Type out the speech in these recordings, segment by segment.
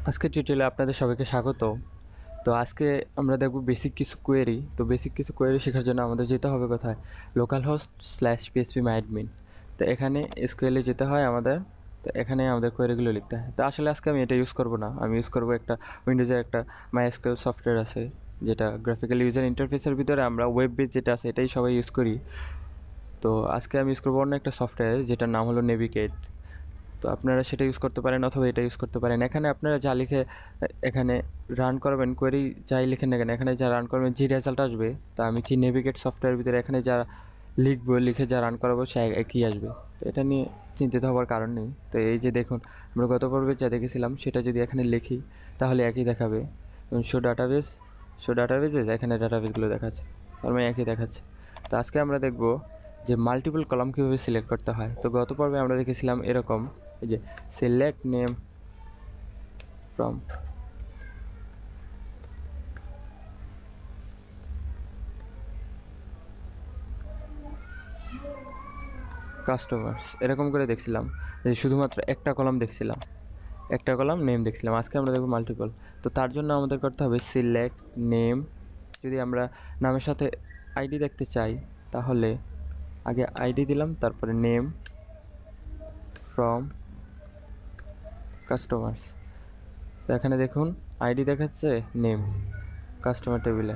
আজকে টিউটোরিয়ালে আপনাদের সবাইকে স্বাগত। তো আজকে আমরা দেখব বেসিক কিছু কোয়েরি। তো বেসিক কিছু কোয়েরি শেখার জন্য আমাদের যেতে হবে কোথায়? লোকাল হোস্ট স্ল্যাশ পিএসপি মাই অ্যাডমিন। তো এখানে এসকিউএলে যেতে হয় আমাদের। তো এখানে আমাদের কোয়েরিগুলো লিখতে হয়। তো আসলে আজকে আমি এটা ইউজ করব না, আমি ইউজ করব একটা উইন্ডোজের একটা মাইএসকিউএল সফটওয়্যার আছে, যেটা গ্রাফিক্যাল ইউজার ইন্টারফেসের ভিতরে আমরা ওয়েব বেস যেটা আছে এটাই সবাই ইউজ করি। তো আজকে আমি ইউজ করবো অন্য একটা সফটওয়্যার যেটার নাম হলো নেভিগেট। তো আপনারা সেটা ইউজ করতে পারেন অথবা এটা ইউজ করতে পারেন। এখানে আপনারা যা লিখে এখানে রান করবেন, কোয়েরি যাই লিখেন না কেন, এখানে যা রান করবেন যে রেজাল্ট আসবে, তা আমি যে নেভিগেট সফটওয়্যার ভিতরে এখানে যা লিখবো, লিখে যা রান করাবো সে একই আসবে। তো এটা নিয়ে চিন্তিত হওয়ার কারণ নেই। তো এই যে দেখুন, আমরা গত পর্বে যা দেখেছিলাম সেটা যদি এখানে লিখি তাহলে একই দেখাবে। এবং শো ডাটাবেজে এখানে ডাটাবেসগুলো দেখাচ্ছে, তার মানে একই দেখাচ্ছে। তো আজকে আমরা দেখব যে মাল্টিপল কলাম কীভাবে সিলেক্ট করতে হয়। তো গত পর্বে আমরা দেখেছিলাম এরকম, এই যে সিলেক্ট নেম ফ্রম কাস্টমার্স, এরকম করে দেখছিলাম যে শুধুমাত্র একটা কলাম দেখছিলাম, একটা কলাম নেম দেখছিলাম। আজকে আমরা দেখব মাল্টিপল। তো তার জন্য আমাদের করতে হবে সিলেক্ট নেম। যদি আমরা নামের সাথে আইডি দেখতে চাই তাহলে আগে আইডি দিলাম, তারপরে নেম ফ্রম কাস্টমার্স। তো এখানে দেখুন আইডি দেখাচ্ছে, নেম কাস্টমার টেবিলে।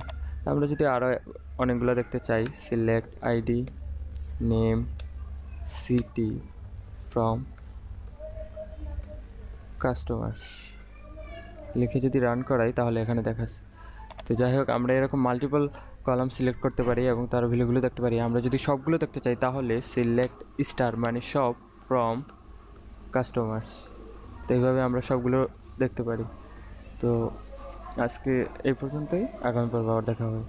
আমরা যদি আরও অনেকগুলো দেখতে চাই, select ID name city from customers লিখে যদি রান করাই তাহলে এখানে দেখাচ্ছে। তো যাই হোক, আমরা এরকম মাল্টিপল কলাম সিলেক্ট করতে পারি এবং তার ভ্যালুগুলো দেখতে পারি। আমরা যদি সবগুলো দেখতে চাই তাহলে সিলেক্ট স্টার, মানে সব ফ্রম কাস্টমার্স। তো এইভাবে আমরা সবগুলো দেখতে পারি। তো আজকে এই পর্যন্তই, আগামী পর্ব আবার দেখা হবে।